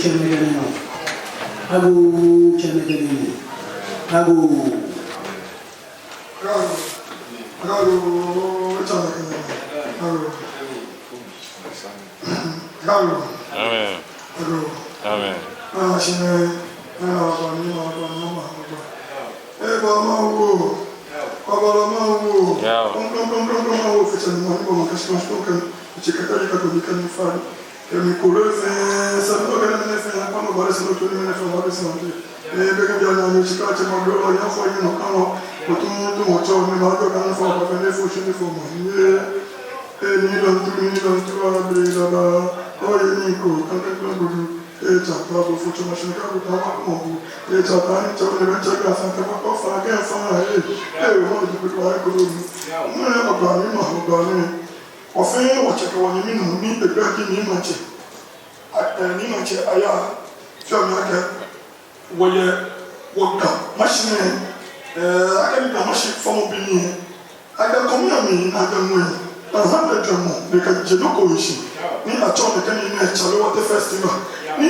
Chameganino. Abu Chameganino. Abu Amen. Amen. Wote festival. Ni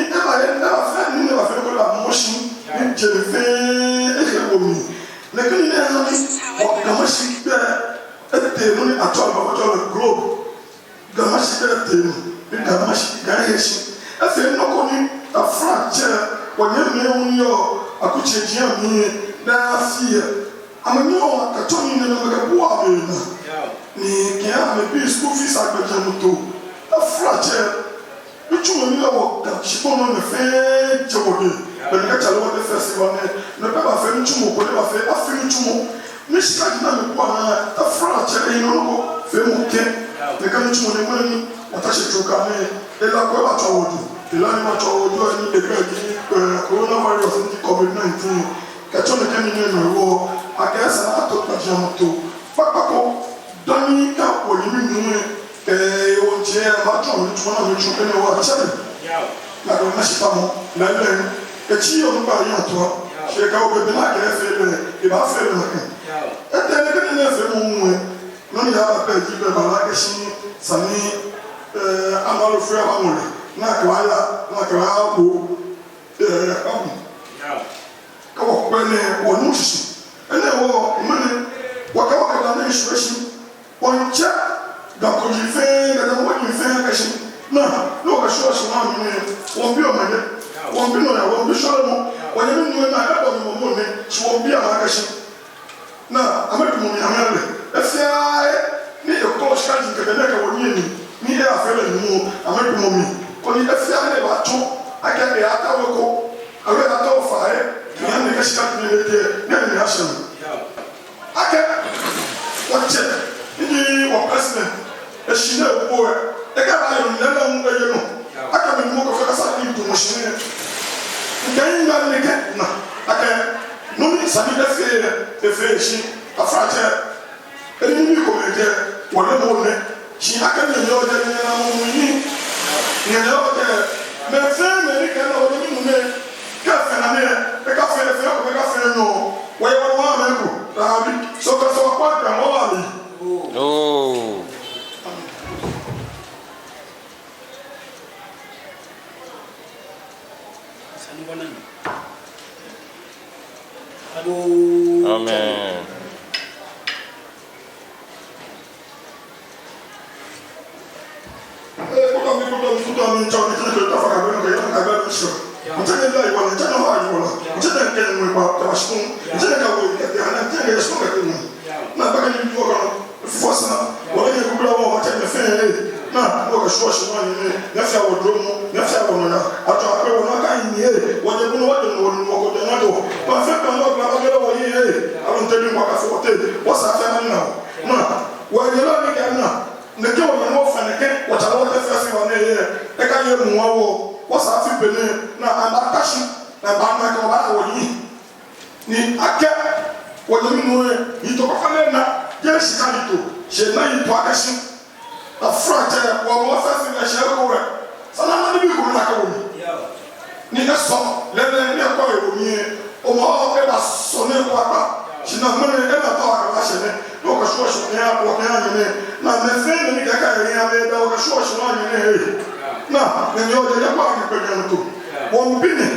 One penny.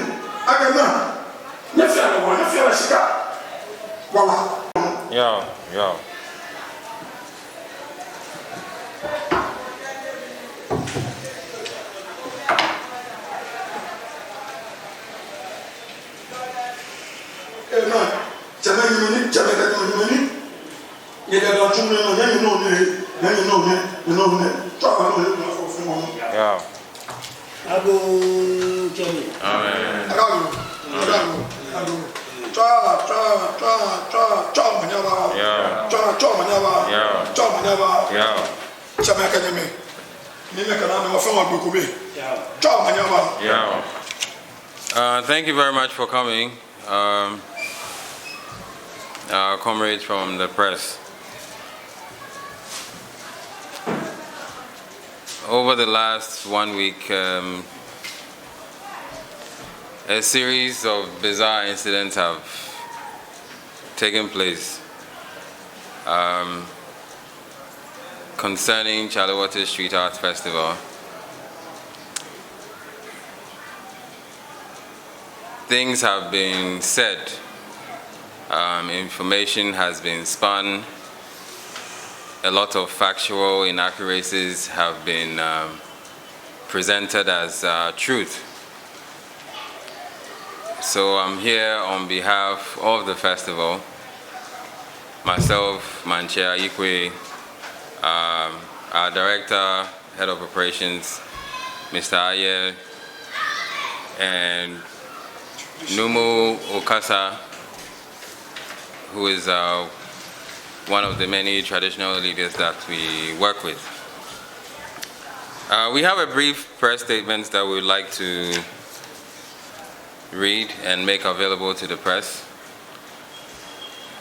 I got nothing. Voila. Yeah. Yeah. Abu Chale. Amen. Thank you very much for coming, comrades from the press. Over the last 1 week, a series of bizarre incidents have taken place concerning Chale Wote Street Art Festival. Things have been said, information has been spun, a lot of factual inaccuracies have been presented as truth. So I'm here on behalf of the festival, myself, MANTSE, our director, head of operations, Mr. Aye, and Numu Okasa, who is one of the many traditional leaders that we work with. We have a brief press statement that we would like to read and make available to the press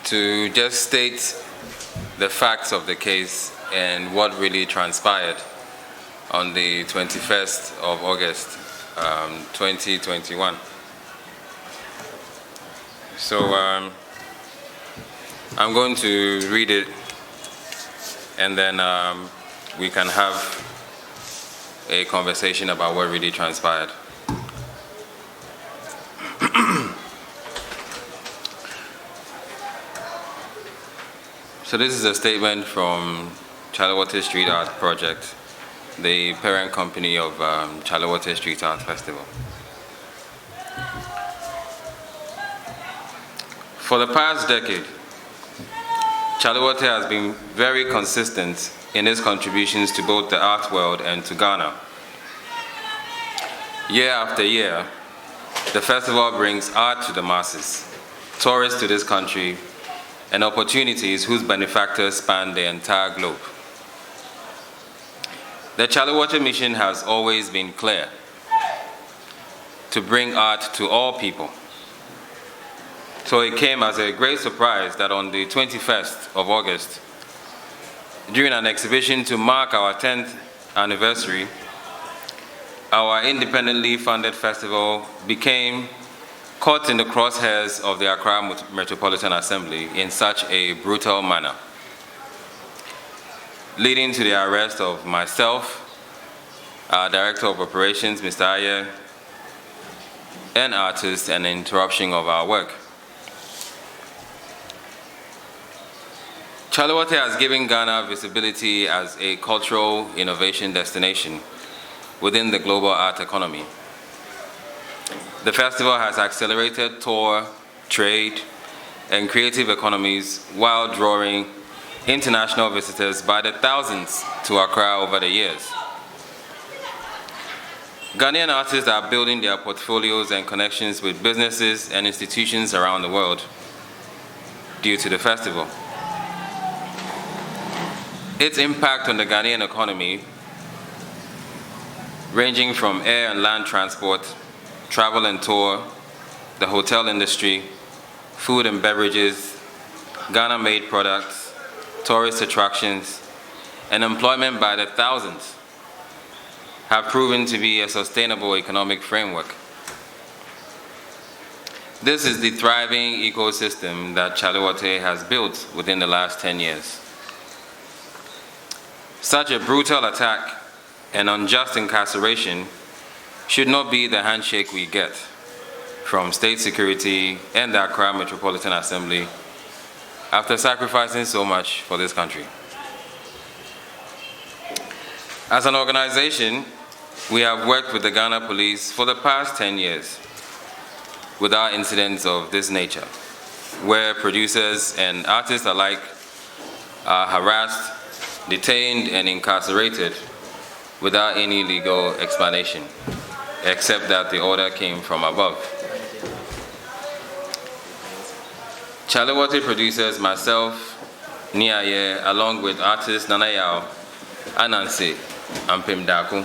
to just state the facts of the case and what really transpired on the 21st of August, 2021. So I'm going to read it, and then we can have a conversation about what really transpired. So this is a statement from Chale Wote Street Art Project, the parent company of Chale Wote Street Art Festival. For the past decade, Chale Wote has been very consistent in its contributions to both the art world and to Ghana. Year after year, the festival brings art to the masses, tourists to this country, and opportunities whose benefactors span the entire globe. The Chale Wote mission has always been clear: to bring art to all people. So it came as a great surprise that on the 21st of August, during an exhibition to mark our 10th anniversary, our independently funded festival became caught in the crosshairs of the Accra Metropolitan Assembly in such a brutal manner, leading to the arrest of myself, our Director of Operations, Mr. Aye, and artists, and interruption of our work. Chale Wote has given Ghana visibility as a cultural innovation destination within the global art economy. The festival has accelerated tour, trade, and creative economies while drawing international visitors by the thousands to Accra over the years. Ghanaian artists are building their portfolios and connections with businesses and institutions around the world due to the festival. Its impact on the Ghanaian economy, ranging from air and land transport, travel and tour, the hotel industry, food and beverages, Ghana-made products, tourist attractions, and employment by the thousands, have proven to be a sustainable economic framework. This is the thriving ecosystem that Chale Wote has built within the last 10 years. Such a brutal attack and unjust incarceration should not be the handshake we get from state security and the Accra Metropolitan Assembly after sacrificing so much for this country. As an organization, we have worked with the Ghana Police for the past 10 years without incidents of this nature, where producers and artists alike are harassed, detained, and incarcerated without any legal explanation, except that the order came from above. Chale Wote producers, myself, Niaye, along with artists Nanayao, Ananse, and Pimdaku,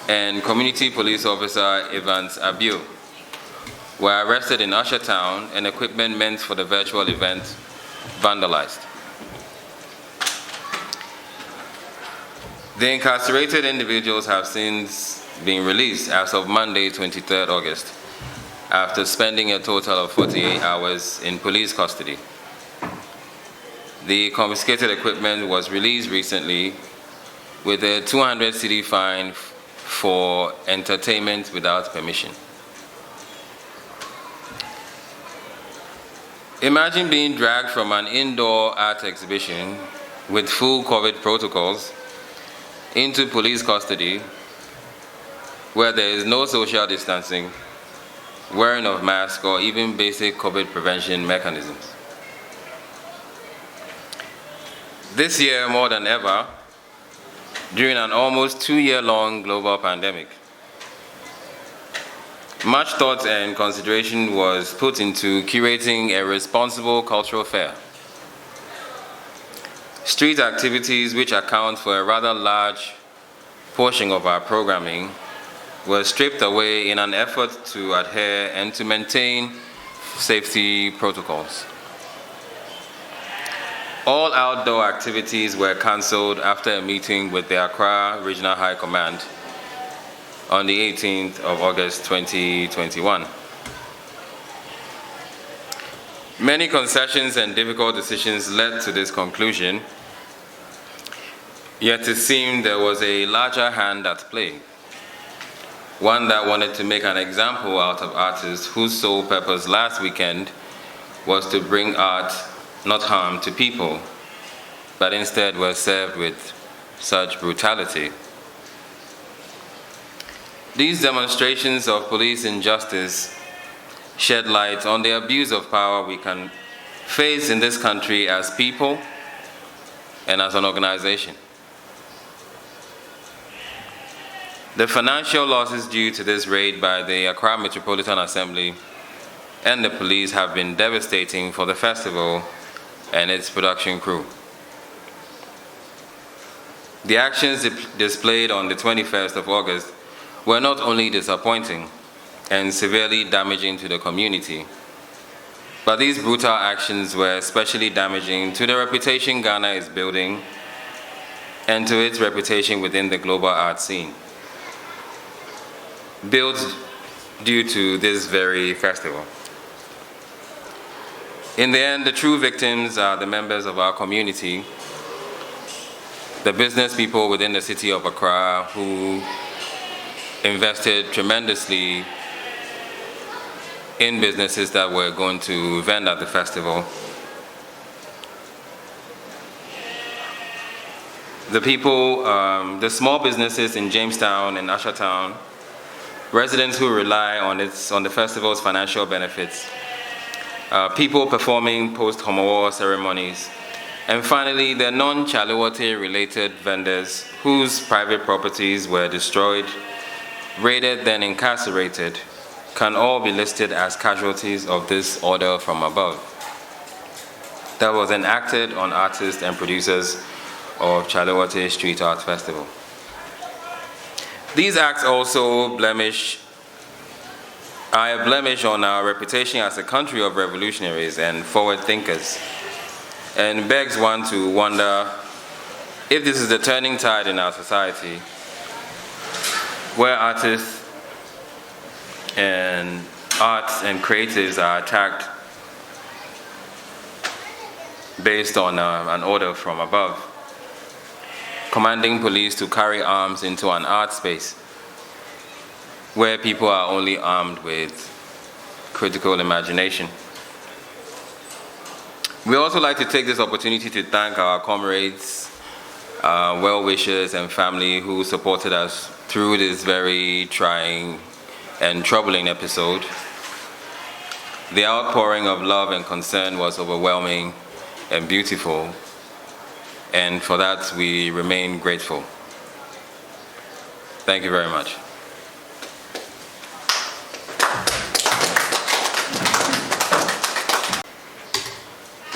and community police officer Evans Abiu, were arrested in Usher Town and equipment meant for the virtual event vandalized. The incarcerated individuals have since been released as of Monday, 23rd August, after spending a total of 48 hours in police custody. The confiscated equipment was released recently with a 200 cedi fine for entertainment without permission. Imagine being dragged from an indoor art exhibition with full COVID protocols into police custody where there is no social distancing, wearing of masks, or even basic COVID prevention mechanisms. This year, more than ever, during an almost 2-year-long global pandemic, much thought and consideration was put into curating a responsible cultural fair. Street activities, which account for a rather large portion of our programming, were stripped away in an effort to adhere and to maintain safety protocols. All outdoor activities were cancelled after a meeting with the Accra Regional High Command on the 18th of August 2021. Many concessions and difficult decisions led to this conclusion, yet it seemed there was a larger hand at play, one that wanted to make an example out of artists whose sole purpose last weekend was to bring art, not harm, to people, but instead were served with such brutality. These demonstrations of police injustice shed light on the abuse of power we can face in this country as people and as an organization. The financial losses due to this raid by the Accra Metropolitan Assembly and the police have been devastating for the festival and its production crew. The actions displayed on the 21st of August were not only disappointing and severely damaging to the community, but these brutal actions were especially damaging to the reputation Ghana is building and to its reputation within the global art scene, built due to this very festival. In the end, the true victims are the members of our community, the business people within the city of Accra who invested tremendously in businesses that were going to vend at the festival. The people, the small businesses in Jamestown and Usher Town, residents who rely on the festival's financial benefits, people performing post-Homowo ceremonies, and finally, the non-Chale Wote related vendors whose private properties were destroyed, raided, then incarcerated, can all be listed as casualties of this order from above that was enacted on artists and producers of Chale Wote Street Art Festival. These acts also are a blemish on our reputation as a country of revolutionaries and forward thinkers, and begs one to wonder if this is the turning tide in our society, where artists and arts and creatives are attacked based on an order from above, commanding police to carry arms into an art space where people are only armed with critical imagination. We also like to take this opportunity to thank our comrades, well-wishers and family who supported us through this very trying and troubling episode. The outpouring of love and concern was overwhelming and beautiful, and for that we remain grateful. Thank you very much.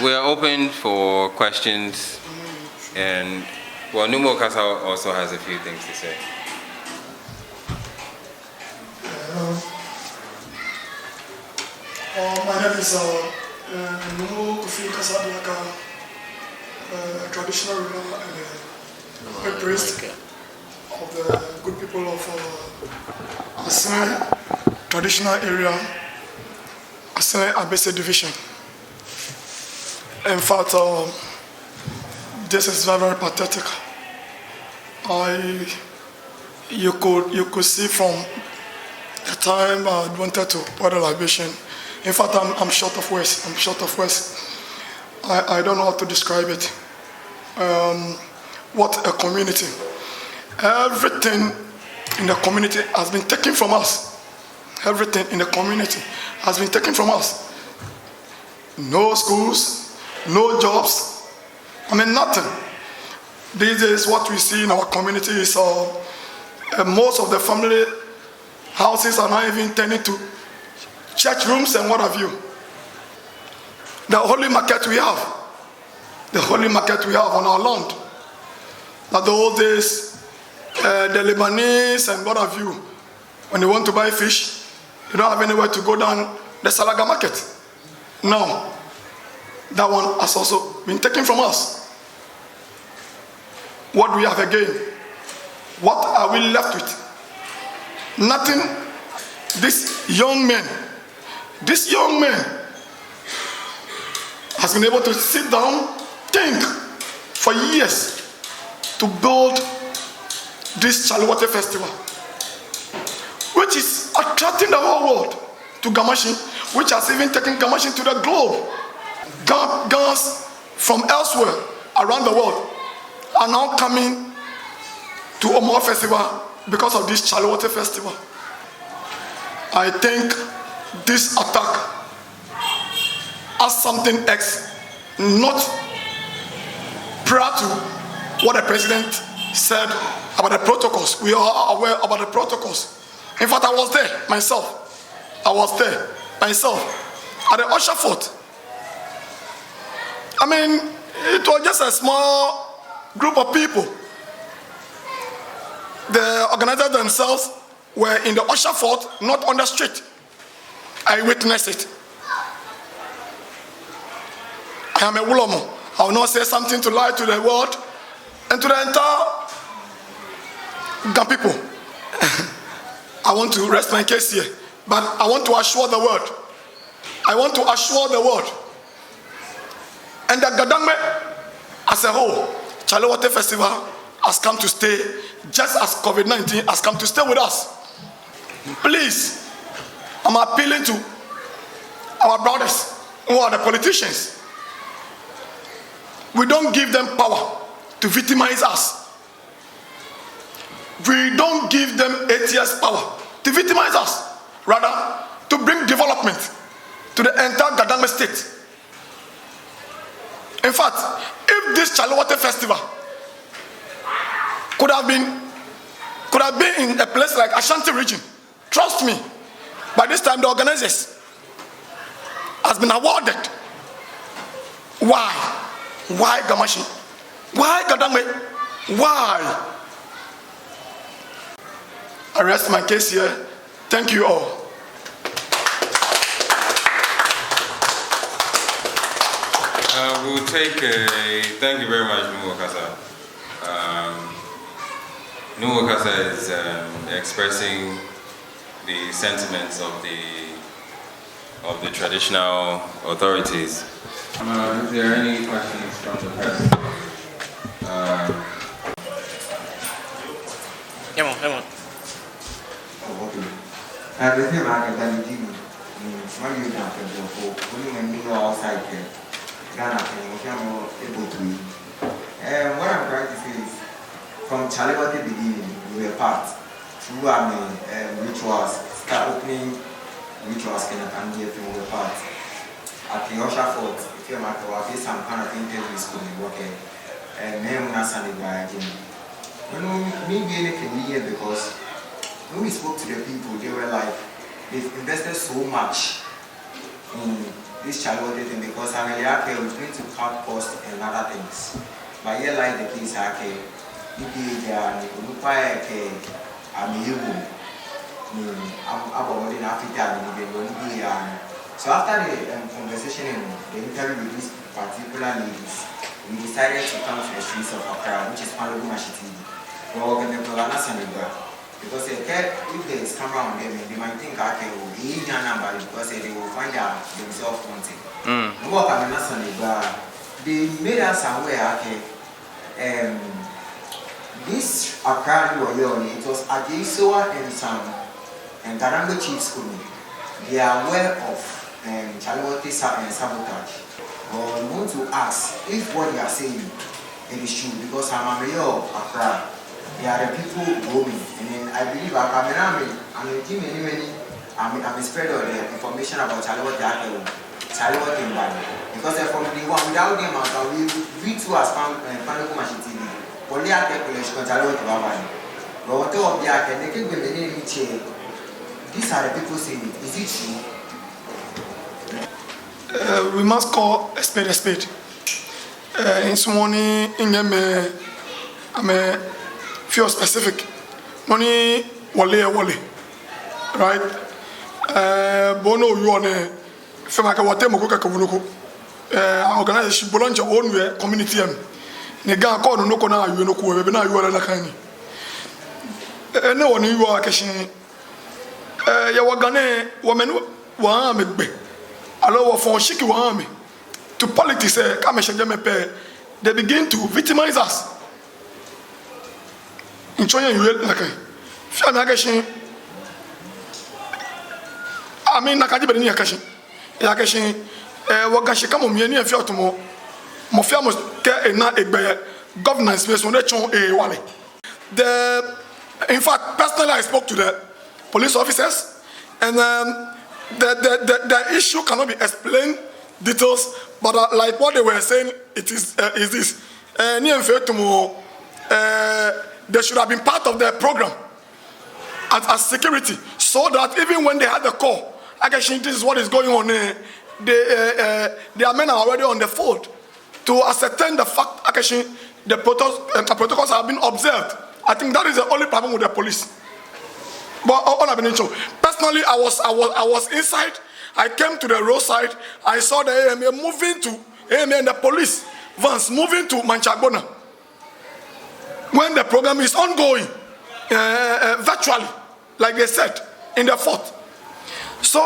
We are open for questions, and well, Numo Kasa also has a few things to say. My name is Numo Kofi Kasabiaka, traditional ruler and a priest of the good people of Asene traditional area, Asene Abese division. In fact, this is very, very pathetic. You could see from the time I wanted to pour the libation. In fact, I'm short of words. I don't know how to describe it. What a community. Everything in the community has been taken from us. Everything in the community has been taken from us. No schools, no jobs. I mean, nothing. These days, what we see in our community is most of the family houses are not even turning to church rooms and what have you. The holy market we have on our land. Now the old days, the Lebanese and what have you, when they want to buy fish, you don't have anywhere to go down the Salaga market. Now, that one has also been taken from us. What do we have again? What are we left with? Nothing. This young man has been able to sit down, think for years to build this Chale Wote festival, which is attracting the whole world to Gamashi, which has even taken Gamashi to the globe. Guns from elsewhere around the world are now coming to Omo Festival because of this Chale Wote festival. I think this attack as something else, not prior to what the president said about the protocols. We are aware about the protocols. In fact, I was there myself at the Usher Fort. I mean, it was just a small group of people. The organizers themselves were in the Usher Fort, not on the street. I witnessed it. I am a Wulomo. I will not say something to lie to the world and to the entire Gan people. I want to rest my case here, but I want to assure the world. And the Gadangme as a whole, Chale Wote Festival has come to stay, just as COVID-19 has come to stay with us. Please, I'm appealing to our brothers who are the politicians. We don't give them power to victimize us. We don't give them 8 years power to victimize us. Rather, to bring development to the entire Gadangme state. In fact, if this Chale Wote festival could have been in a place like Ashanti region, trust me, by this time the organizers has been awarded. Why? Why Gamashi? Why Gadangme? Why? I rest my case here. Thank you all. We'll take thank you very much, Numo Kasa. Numo Kasa is expressing the sentiments of the traditional authorities. If there are any questions from the press? Come on. And the thing I can do, small you down for putting a meal outside here. Ghana, I'm able to eat. What I'm trying to say is, from Chale Wote beginning, we were part through rituals, start opening rituals, and we were part. At the Osha Fort, if you're at some kind of interview school in Wote, and me and Sunday by again. You know, me being a Canadian because when we spoke to the people, they were like, they've invested so much in this Chale Wote thing because I'm really okay, we're going to cut costs and other things. But here, like the case, okay, you be there, you require I'm able. I'm about in Africa, and so after the conversation and the interview with these particular ladies, we decided to come to the streets of Accra, which is Sabotage. We're going to go because if there is camera on them, they might think okay, because they will find out themselves wanting. They made us aware okay, this Accra it was Ajisoa and some and Tarango chiefs they are aware of Chale Wote and Sabotage. But we want to ask if what they are saying it is true because I'm a mayor of Accra. There are the people roaming, and then I believe I'm a team I'm a spread of the information about Chale Wote in Bali. Because from the one without them, we too as Panago Machine TV. Only I take collection Chale Wote Bali. But what of the I can give them the name these are the people saying it. Is it true? We must call a spade a spade. In some money, I'm a few specific. Money, wale, right? Bono, you on a Femaka Wote Mokoka Kabunuko. Organization belongs to own community. Nega called no corner, you know, whoever you are like any. No one you are catching. Yawagane woman wa me be allow for shiki wa me to politics they begin to victimize us in China you like fi na gashin I mean na kaji be ni yakashin yakashin wa gashi kamo mi ni afi otomo mo fi amos ke na egbe governance based on the chon wale in fact personally I spoke to the police officers, and the issue cannot be explained details, but like what they were saying, it is this. They should have been part of the program as security, so that even when they had the call, actually this is what is going on. Their men are already on the field to ascertain the fact. Actually, the protocols have been observed. I think that is the only problem with the police. But personally, I was inside. I came to the roadside. I saw the AMA moving to AMA and the police vans moving to Manchagona when the program is ongoing virtually, like they said in the fort. So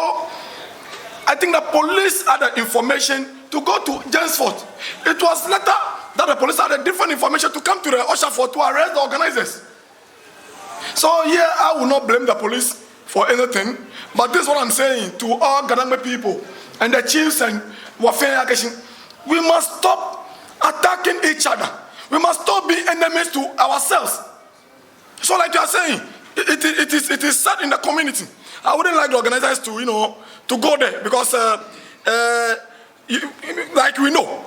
I think the police had the information to go to James Fort. It was later that the police had a different information to come to the Osha Fort to arrest the organizers. So here I will not blame the police for anything, but this is what I'm saying to all Ganame people and the chiefs and Wafenya Akeshi. We must stop attacking each other. We must stop being enemies to ourselves. So like you are saying, it is said in the community. I wouldn't like the organizers to to go there because like we know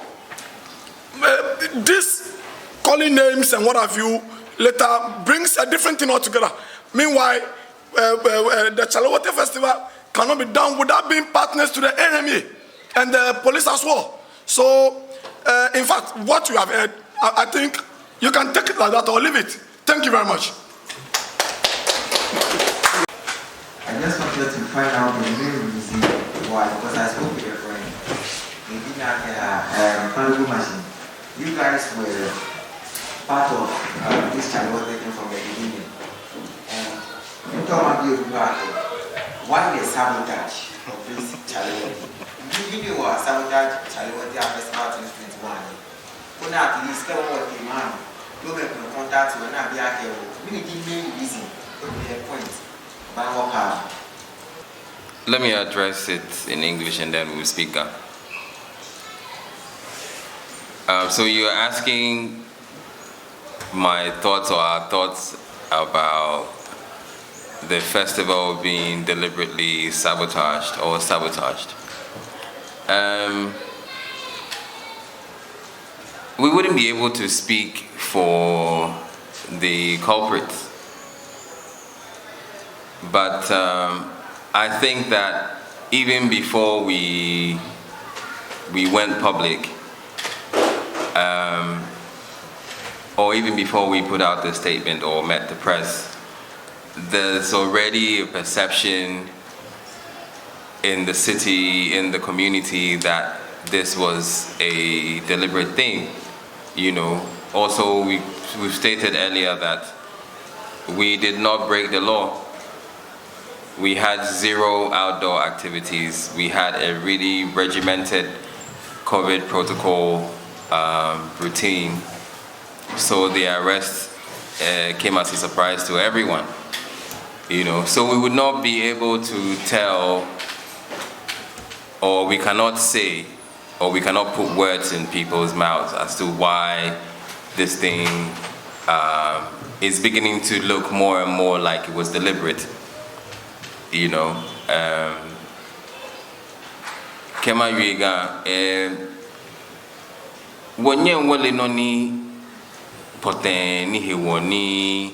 this calling names and what have you later brings a different thing altogether. Meanwhile, the Chale Wote Festival cannot be done without being partners to the enemy and the police as well. So, in fact, what you have heard, I think you can take it like that or leave it. Thank you very much. I just wanted to find out the main reason why, because I spoke with a friend. They didn't have a machine. You guys were part of this Chale Wote thing from the beginning. And you talk about why the sabotage of this Chale Wote. You was Sabotage Chale Wote Festival 2021. When at least come what the man, you make contact with an Abia. We give me reason to the point. But Let me address it in English and then we'll speak Ga. So you're asking my thoughts or our thoughts about the festival being deliberately sabotaged or sabotaged. We wouldn't be able to speak for the culprits, but I think that even before we went public, or even before we put out the statement or met the press, there's already a perception in the city, in the community, that this was a deliberate thing. You know, also we've stated earlier that we did not break the law. We had 0 outdoor activities. We had a really regimented COVID protocol routine. So the arrest came as a surprise to everyone. You know, so we would not be able to tell, or we cannot say, or we cannot put words in people's mouths as to why this thing is beginning to look more and more like it was deliberate. You know, Kema Yuega, Wonye Wole Noni Poten ni Hewoni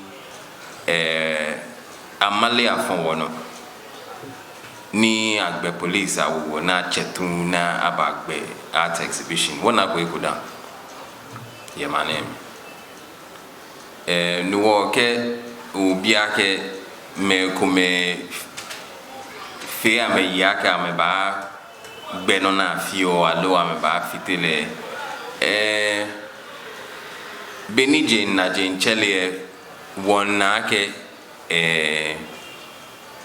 Amale Afonwono Ni Agbe Police Awo na Chetun na Abagbe Art Exhibition. Wona Kwe Kuda. Yeah, my name. Nuwoke Ubiake me kume fe ame yake ame ba benona fio alo ame ba fitele benije na jenchele wona ke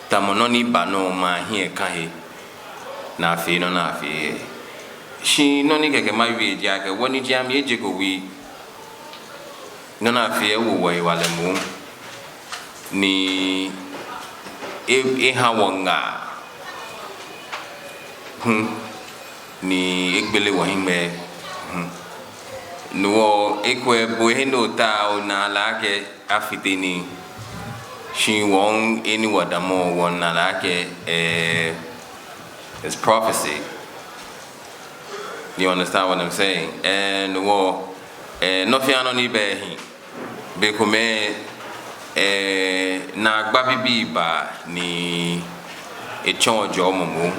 tamononi bano ma hie kahe na fe no na fe shi no ni keke ma wi jake woni jam ye jeko wi no na fe wo wo wale mu ni hawanga ni egbele wahime no ekwe boheno ta na lake afitini she won any wadamo won na lake it's prophecy. You understand what I'm saying? And no fiano ni behi bekome na gbabibi ba ni echonjo momo.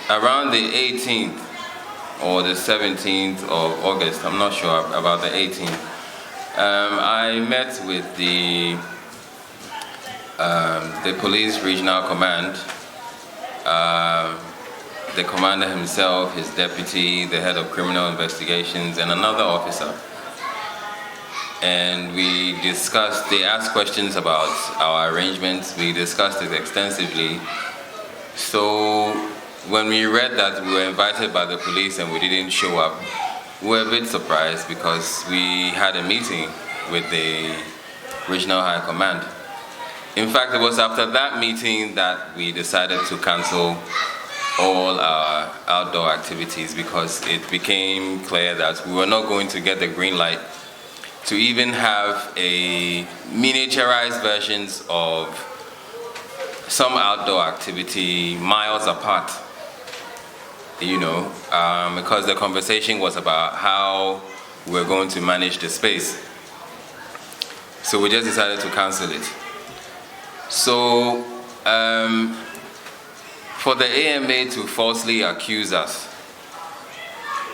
Around the 18th or the 17th of August, I'm not sure about the 18th, I met with the police regional command, the commander himself, his deputy, the head of criminal investigations, and another officer. And we discussed, they asked questions about our arrangements. We discussed it extensively. So when we read that we were invited by the police and we didn't show up, we were a bit surprised because we had a meeting with the regional high command. In fact, it was after that meeting that we decided to cancel all our outdoor activities because it became clear that we were not going to get the green light to even have a miniaturized versions of some outdoor activity miles apart, you know, because the conversation was about how we're going to manage the space. So we just decided to cancel it. So for the AMA to falsely accuse us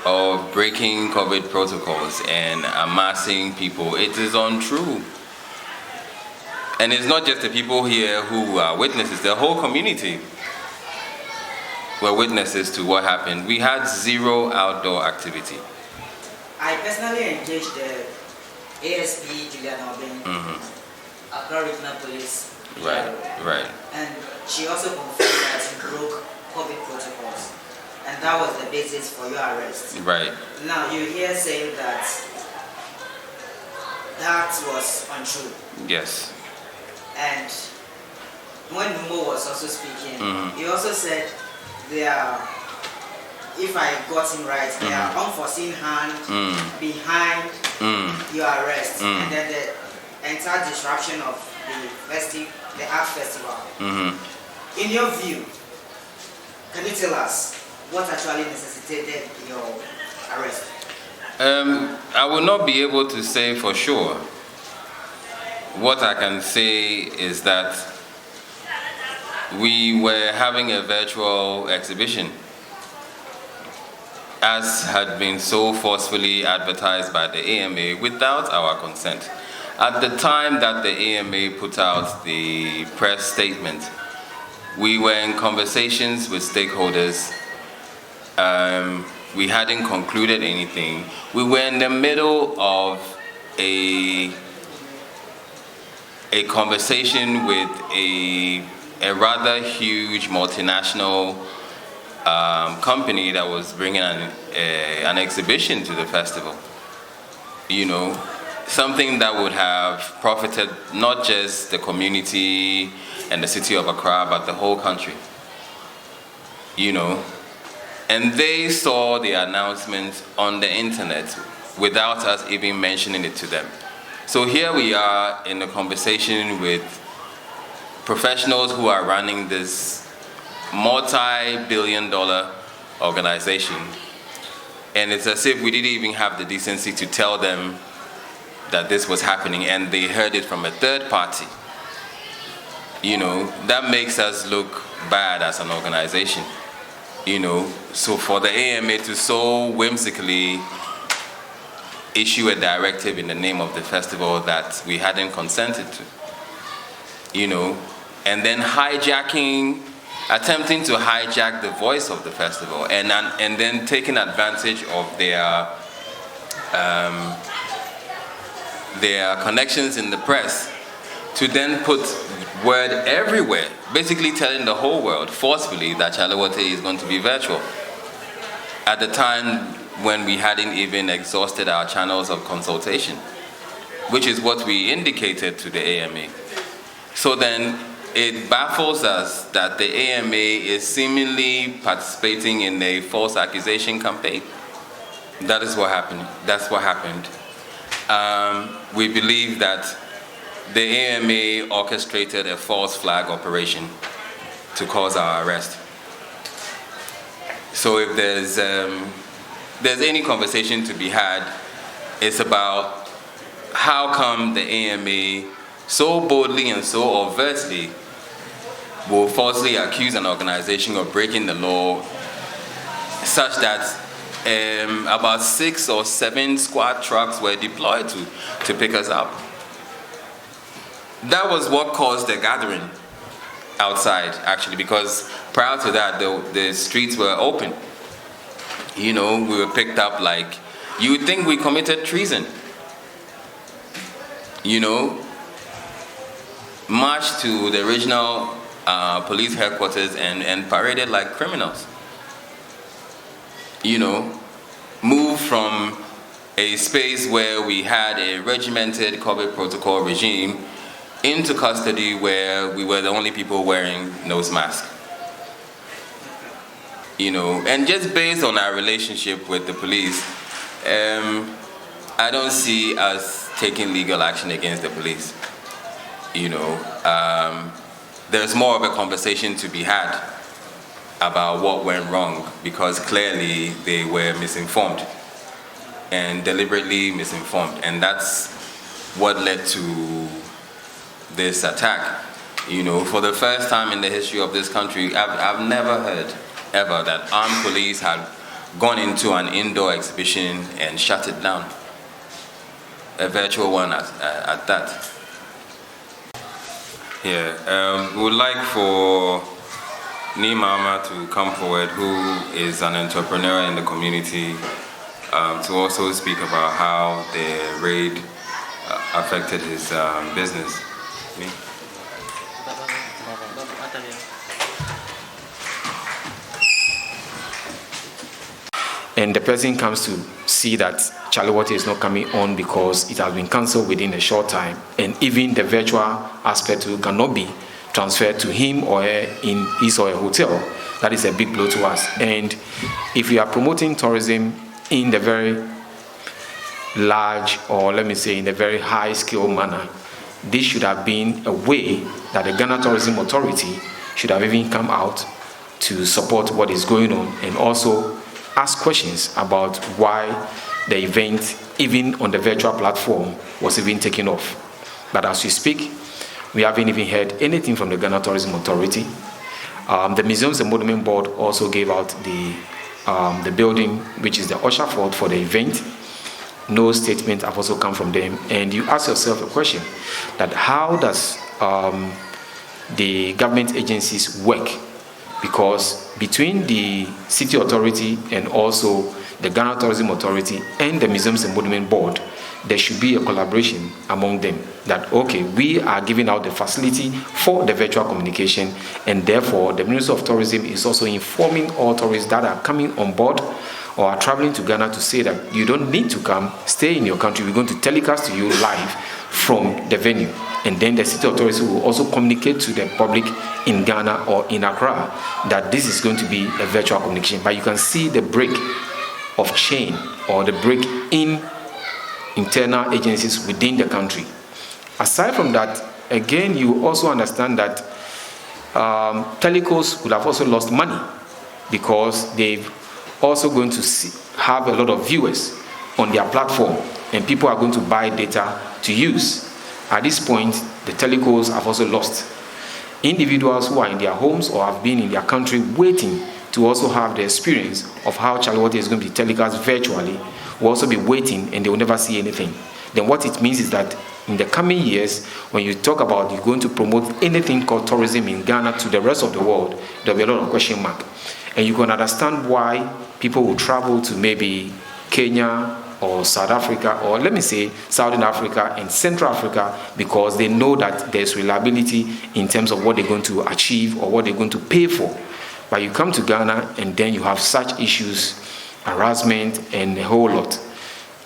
of breaking COVID protocols and amassing people, it is untrue. And it's not just the people here who are witnesses, the whole community were witnesses to what happened. We had 0 outdoor activity. I personally engaged the ASP Julian Albin, Accra Regional Police. Right. And she also confirmed that she broke COVID protocols. and that was the basis for your arrest. Right. Now you're here saying that that was untrue. Yes. And when Numo was also speaking, he also said there are, if I got him right, there are unforeseen hand behind your arrest, and then the entire disruption of the art festival. In your view, can you tell us what actually necessitated your arrest? I will not be able to say for sure. What I can say is that we were having a virtual exhibition, as had been so forcefully advertised by the AMA without our consent. At the time that the AMA put out the press statement, we were in conversations with stakeholders. We hadn't concluded anything. We were in the middle of a conversation with a rather huge multinational company that was bringing an exhibition to the festival. You know, something that would have profited not just the community and the city of Accra, but the whole country. You know, and they saw the announcement on the internet without us even mentioning it to them. So here we are in a conversation with professionals who are running this multi-billion-dollar organization, and it's as if we didn't even have the decency to tell them that this was happening, and they heard it from a third party. You know, that makes us look bad as an organization. You know, so for the AMA to so whimsically issue a directive in the name of the festival that we hadn't consented to, you know, and then attempting to hijack the voice of the festival, and then taking advantage of their connections in the press to then put word everywhere, basically telling the whole world forcefully that Chale Wote is going to be virtual. At the time when we hadn't even exhausted our channels of consultation, which is what we indicated to the AMA. So then it baffles us that the AMA is seemingly participating in a false accusation campaign. That is what happened. That's what happened. We believe that the AMA orchestrated a false flag operation to cause our arrest. So if there's any conversation to be had, it's about how come the AMA so boldly and so overtly will falsely accuse an organization of breaking the law, such that about 6 or 7 squad trucks were deployed to pick us up. That was what caused the gathering outside, actually, because prior to that, the streets were open. You know, we were picked up like, you would think we committed treason. You know, marched to the regional police headquarters and paraded like criminals. You know, moved from a space where we had a regimented COVID protocol regime into custody where we were the only people wearing nose masks. You know, and just based on our relationship with the police, I don't see us taking legal action against the police. You know, there's more of a conversation to be had about what went wrong, because clearly they were misinformed and deliberately misinformed, and that's what led to this attack. You know, for the first time in the history of this country, I've never heard ever that armed police had gone into an indoor exhibition and shut it down, a virtual one at that. Yeah, we would like for Nimama to come forward, who is an entrepreneur in the community, to also speak about how the raid affected his business. Me? and the person comes to see that Chale Wote is not coming on because it has been cancelled within a short time, and even the virtual aspect cannot be transferred to him or her in his or her hotel, that is a big blow to us. And if we are promoting tourism in the very large, or let me say in a very high scale manner, this should have been a way that the Ghana Tourism Authority should have even come out to support what is going on and also ask questions about why the event, even on the virtual platform, was even taken off. But as we speak, we haven't even heard anything from the Ghana Tourism Authority. The Museums and Monument Board also gave out the building, which is the usher fort for the event. No statement have also come from them. And you ask yourself a question, that how does the government agencies work? Because between the city authority and also the Ghana Tourism Authority and the Museums and Monument Board, there should be a collaboration among them, that okay, we are giving out the facility for the virtual communication, and therefore the Ministry of Tourism is also informing all tourists that are coming on board or are traveling to Ghana to say that you don't need to come, stay in your country, we're going to telecast to you live from the venue. And then the city authority will also communicate to the public in Ghana or in Accra that this is going to be a virtual communication. But you can see the break of chain or the break in internal agencies within the country. Aside from that, again, you also understand that telecos would have also lost money because they've also going to have a lot of viewers on their platform, and people are going to buy data to use. At this point, the telecos have also lost. Individuals who are in their homes or have been in their country waiting to also have the experience of how Chale Wote is going to be telecast virtually will also be waiting, and they will never see anything. Then what it means is that in the coming years, when you talk about you're going to promote anything called tourism in Ghana to the rest of the world, there'll be a lot of question mark. And you can understand why people will travel to maybe Kenya or South Africa, or let me say Southern Africa and Central Africa, because they know that there's reliability in terms of what they're going to achieve or what they're going to pay for. But you come to Ghana and then you have such issues, harassment and a whole lot.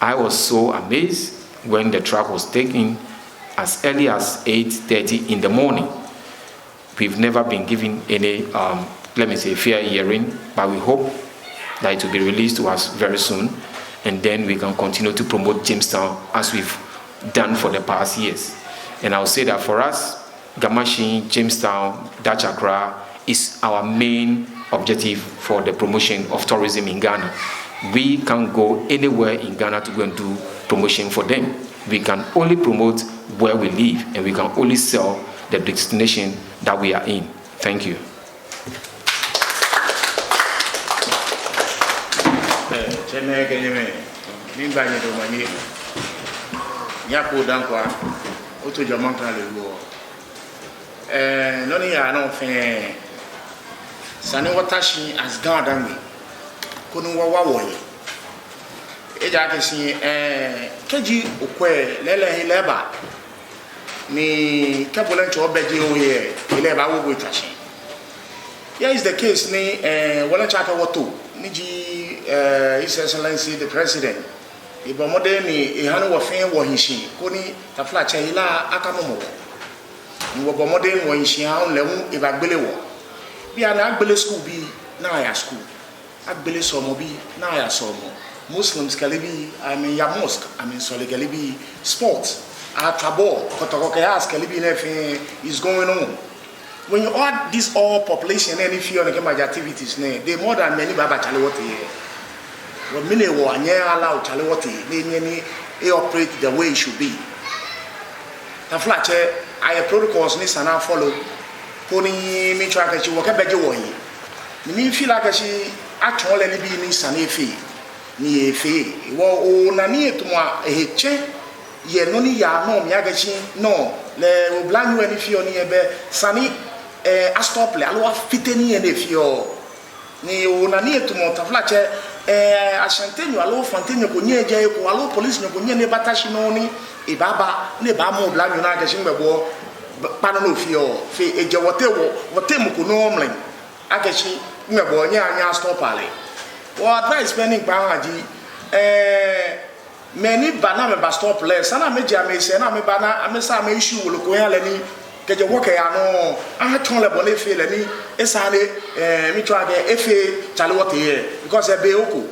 I was so amazed when the truck was taken as early as 8:30 in the morning. We've never been given any, let me say, fair hearing, but we hope that it will be released to us very soon, and then we can continue to promote Jamestown as we've done for the past years. And I'll say that for us, Gamashi, Jamestown, Dutch Accra is our main objective for the promotion of tourism in Ghana. We can't go anywhere in Ghana to go and do promotion for them. We can only promote where we live, and we can only sell the destination that we are in. Thank you. Sani watashi as Ghana me kunu wa woye eja kesi keji okwe lele leba ni kabolan cho beje oye leba wo twashi. Here is the case ni wala chaka woto ni ji His Excellency the President ibomode ni ehanu wo fen wo hinshi koni tafla chaila akamomo ni wo bomode wo hinshi ha lewu ibagbele wo bi ana agbele school bi na ya school agbele somo bi na ya somo Muslims kalibi I mean ya mosque I mean sole kalibi sports atabo kotoko kayas kalibi nefe is going on. When you add this all population and if you on the activities they more than many baba Chale Wote here. When many wo anye allow Chale Wote they operate the way it should be. Taflache I protocols ni sana follow poni mi try ka chi wo ka beje wo yi ni feel like she actually ni bi ni sanefi ni efe wo o na ni etuma eche ye no ni ya no mi aga chi no le o blanyu eni fi oni ebe sani astop le alo fiteni eni fi o ni o na ni etuma taflache ashantenyo alo fantenyo ko nye je ko alo police nyo ko nye ne batashi no ni ibaba ne ba mo blanyu na aga chi mbebo panano fio fe eje wote mo ko no omlen agachi ngebo nya anya stop ale Or advice spending Bangaji, many banana stop less, and I may say, and I may banana, I may say, issue will go any. Get your work, I know. I had told a bonnet feel any, a Sunday, me try the FA Chale because a Beoku.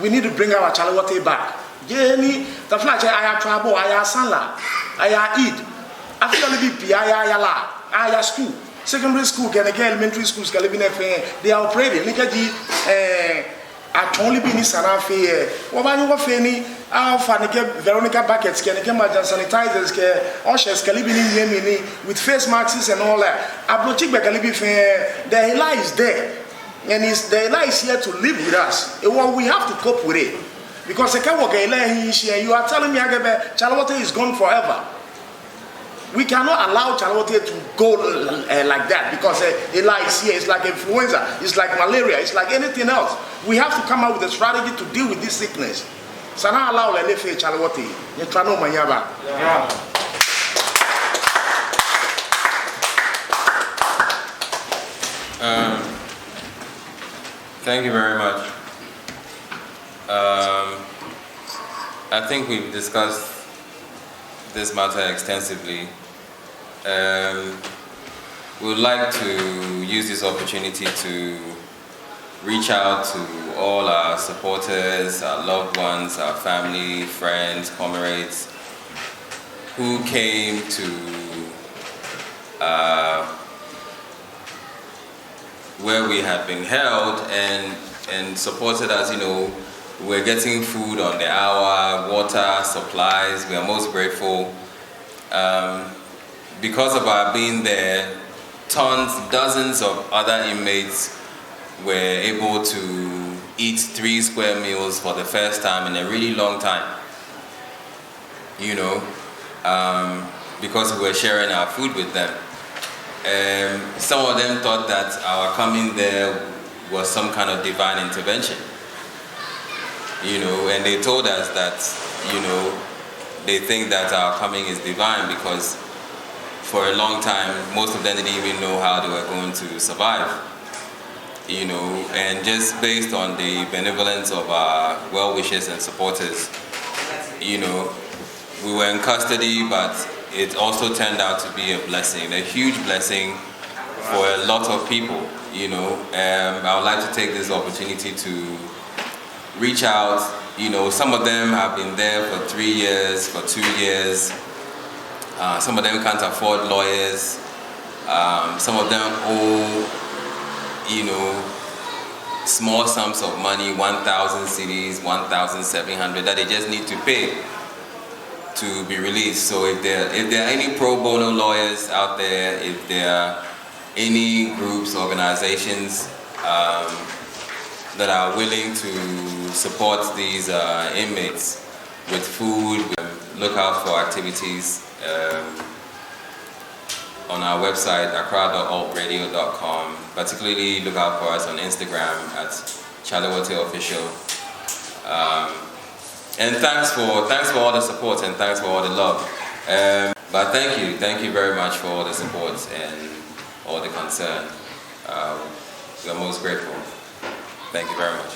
We need to bring our Chale back. Jenny, the flash, I have trouble, I have Sala, I have Eid. I feel a little bit, I have school. Secondary school, can again, elementary schools, can live in they are operating. Nikaji, at only be in Sanafe. What about your fanny? Our Veronica buckets can come out and sanitizers, ushers, can live in Yemini with face masks and all that. Abrochik Bakalibi fair, the Ela is there. And the Ela is here to live with us. Well, we have to cope with it. Because the Kawa here, you are telling me Chale is gone forever. We cannot allow Chale to go like that because Ela is here. It's like influenza, it's like malaria, it's like anything else. We have to come up with a strategy to deal with this sickness. So now allow the Lefe Chale. You try no manyaba. Thank you very much. I think we've discussed this matter extensively. We would like to use this opportunity to reach out to all our supporters, our loved ones, our family, friends, comrades who came to where we had been held and supported us. We're getting food on the hour, water, supplies. We are most grateful. Because of our being there, dozens of other inmates were able to eat 3 square meals for the first time in a really long time. Because we were sharing our food with them. Some of them thought that our coming there was some kind of divine intervention. And they told us that, they think that our coming is divine because for a long time, most of them didn't even know how they were going to survive. And just based on the benevolence of our well-wishers and supporters, we were in custody, but it also turned out to be a blessing, a huge blessing for a lot of people, I would like to take this opportunity to reach out. Some of them have been there for 3 years, for 2 years. Some of them can't afford lawyers. Some of them owe, small sums of money, 1,000 cedis, 1,700 that they just need to pay to be released. So if there are any pro bono lawyers out there, if there are any groups, organizations that are willing to support these inmates with food, look out for activities on our website, accra.altradio.com. Particularly look out for us on Instagram at Chale Wote Official. And thanks for all the support and thanks for all the love. But thank you very much for all the support and all the concern. We are most grateful. Thank you very much.